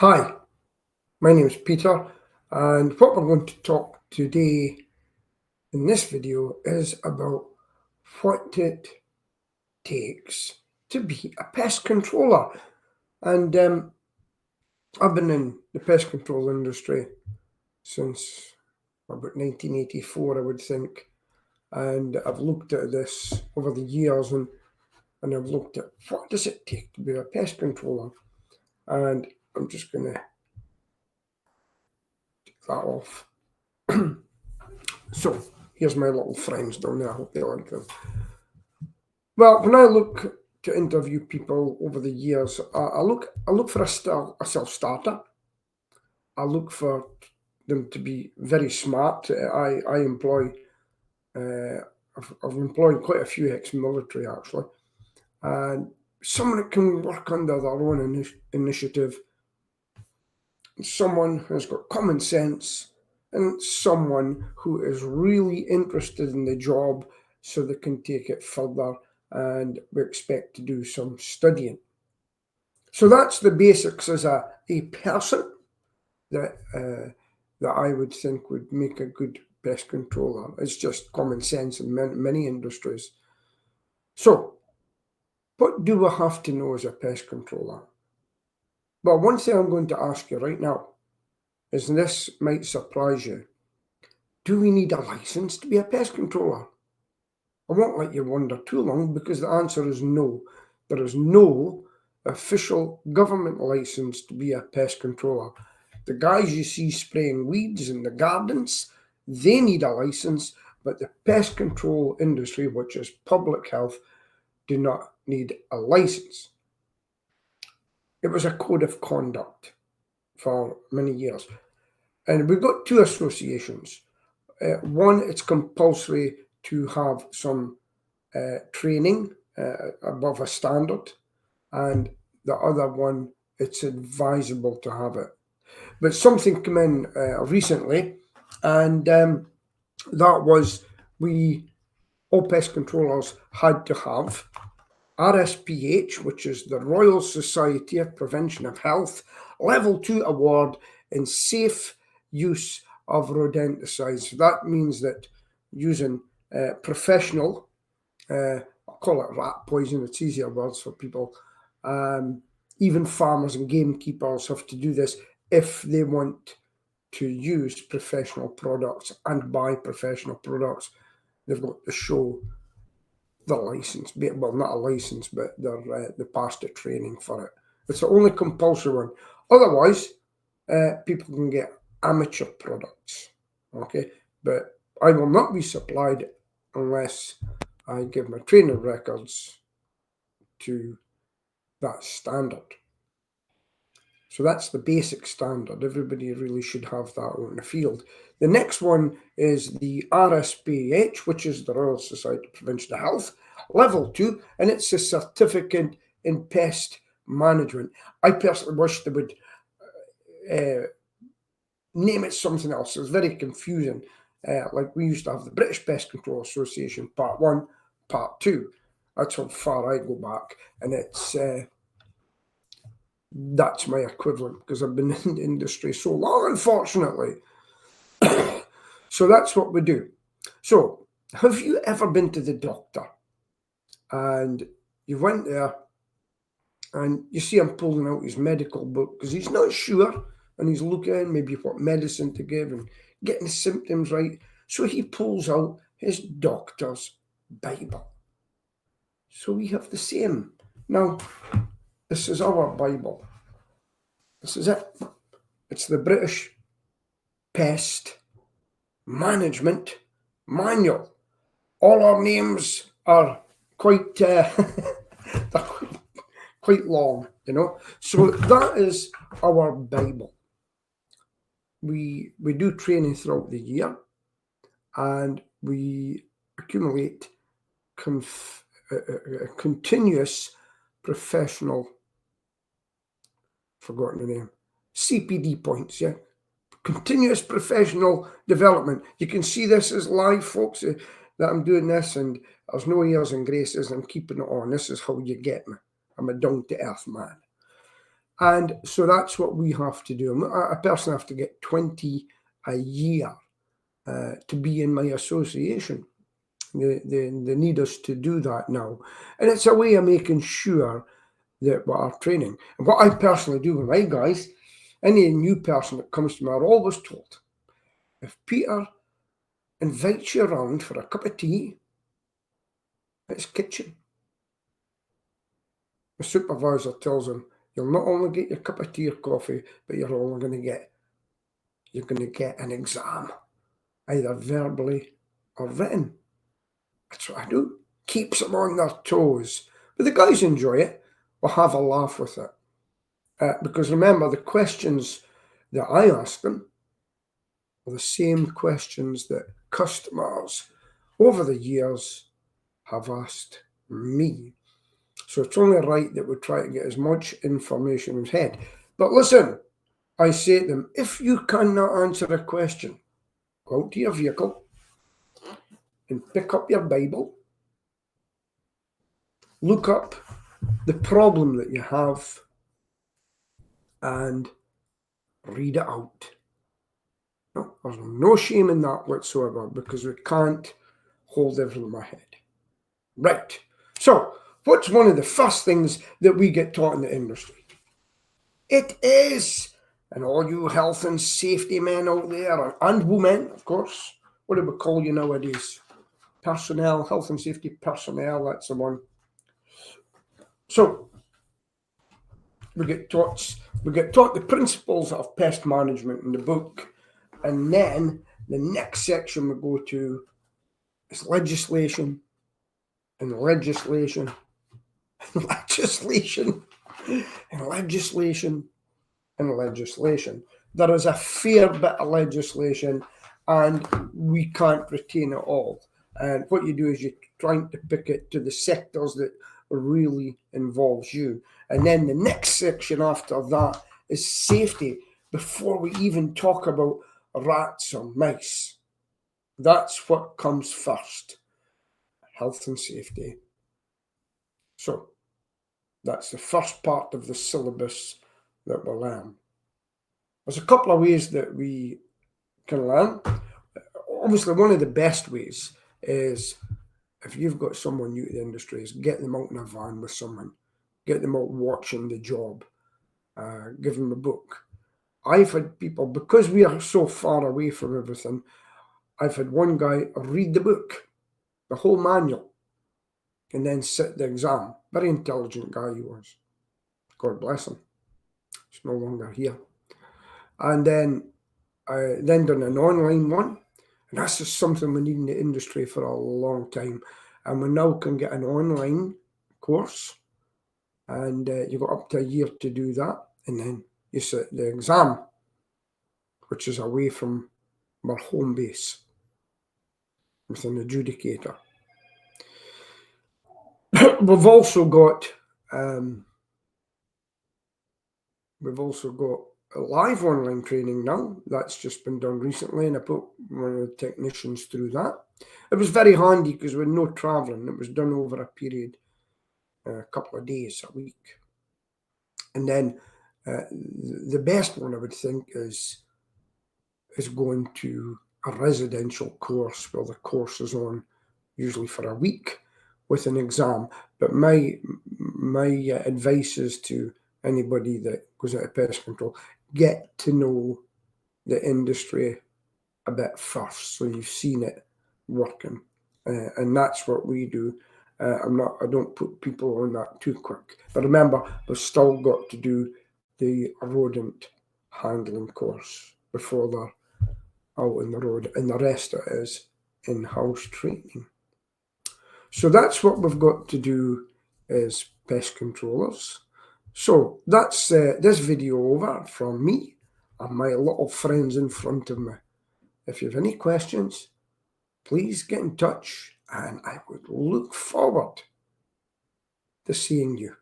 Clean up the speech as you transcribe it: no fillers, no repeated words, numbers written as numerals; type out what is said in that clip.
Hi, my name is Peter, and what we're going to talk today in this video is about what it takes to be a pest controller. And I've been in the pest control industry since about 1984, I would think, and I've looked at this over the years, and I've looked at what does it take to be a pest controller, and I'm just going to take that off. So here's my little friends down there. I hope they like them. Well, when I look to interview people over the years, I look for a self-starter. I look for them to be very smart. I employ I've employed quite a few ex-military actually, and someone that can work under their own initiative, someone who's got common sense, and someone who is really interested in the job so they can take it further, and we expect to do some studying. So that's the basics as a person that I would think would make a good pest controller. It's just common sense in many industries. So what do we have to know as a pest controller? Well, one thing I'm going to ask you right now is, and this might surprise you, do we need a license to be a pest controller? I won't let you wonder too long, because the answer is no. There is no official government license to be a pest controller. The guys you see spraying weeds in the gardens, they need a license, but the pest control industry, which is public health, do not need a license. It was a code of conduct for many years. And we've got two associations. One, it's compulsory to have some training above a standard, and the other one, it's advisable to have it. But something came in recently, and that was all pest controllers had to have RSPH, which is the Royal Society of Prevention of Health, Level 2 award in safe use of rodenticides. So that means that using professional, I'll call it rat poison, it's easier words for people. Even farmers and gamekeepers have to do this if they want to use professional products and buy professional products. They've got to show the license, well, not a license, but they passed the training for it. It's the only compulsory one. Otherwise, people can get amateur products, okay? But I will not be supplied unless I give my training records to that standard. So that's the basic standard. Everybody really should have that out in the field. The next one is the RSPH, which is the Royal Society of Prevention of Health, Level 2, and it's a certificate in pest management. I personally wish they would name it something else. It's very confusing. Like we used to have the British Pest Control Association, Part 1, Part 2. That's how far I go back, and it's that's my equivalent, because I've been in the industry so long, unfortunately. So that's what we do. So have you ever been to the doctor and you went there and you see him pulling out his medical book because he's not sure, and he's looking maybe what medicine to give and getting the symptoms right? So he pulls out his doctor's Bible. So we have the same. Now, this is our Bible. This is it. It's the British Pest Management Manual. All our names are quite quite long, you know. So that is our Bible. We do training throughout the year, and we accumulate continuous professional, forgotten the name, CPD points, yeah? Continuous professional development. You can see this is live, folks, that I'm doing this, and there's no airs and graces. I'm keeping it on. This is how you get me. I'm a down-to-earth man. And so that's what we have to do. I personally have to get 20 a year to be in my association. They need us to do that now. And it's a way of making sure that we are training. And what I personally do with my guys, any new person that comes to me, I'm always told, if Peter invites you around for a cup of tea, it's kitchen. The supervisor tells him, you'll not only get your cup of tea or coffee, but you're going to get an exam, either verbally or written. That's what I do. Keeps them on their toes. But the guys enjoy it. We'll have a laugh with it. Because remember, the questions that I ask them are the same questions that customers over the years have asked me. So it's only right that we try to get as much information as head. But listen, I say to them, if you cannot answer a question, go out to your vehicle and pick up your Bible, look up the problem that you have and read it out. No, there's no shame in that whatsoever, because we can't hold everything in my head. Right. So, what's one of the first things that we get taught in the industry? It is, and all you health and safety men out there, and women, of course, what do we call you nowadays? Personnel, health and safety personnel, that's the one. So, we get taught the principles of pest management in the book, and then the next section we go to is legislation, and legislation, and legislation, and legislation, and legislation. There is a fair bit of legislation, and we can't retain it all. And what you do is you're trying to pick it to the sectors that really involves you. And then the next section after that is safety, before we even talk about rats or mice. That's what comes first, health and safety. So that's the first part of the syllabus that we'll learn. There's a couple of ways that we can learn. Obviously, one of the best ways is, if you've got someone new to the industry, is get them out in a van with someone, get them out watching the job, give them a book. I've had people, because we are so far away from everything, I've had one guy read the book, the whole manual, and then sit the exam. Very intelligent guy he was. God bless him. He's no longer here. And then I then done an online one. And that's just something we need in the industry for a long time. And we now can get an online course. And you've got up to a year to do that. And then you sit the exam, which is away from our home base, with an adjudicator. We've also got a live online training now. That's just been done recently, and I put one of the technicians through that. It was very handy because we had no travelling. It was done over a period, a couple of days, a week. And then the best one, I would think, is going to a residential course where the course is on usually for a week with an exam. But my advice is to anybody that goes out of pest control, get to know the industry a bit first, so you've seen it working, and that's what we do. I don't put people on that too quick, but remember, we've still got to do the rodent handling course before they're out on the road, and the rest of it is in-house training. So that's what we've got to do as pest controllers. So that's this video over from me and my little friends in front of me. If you have any questions, please get in touch, and I would look forward to seeing you.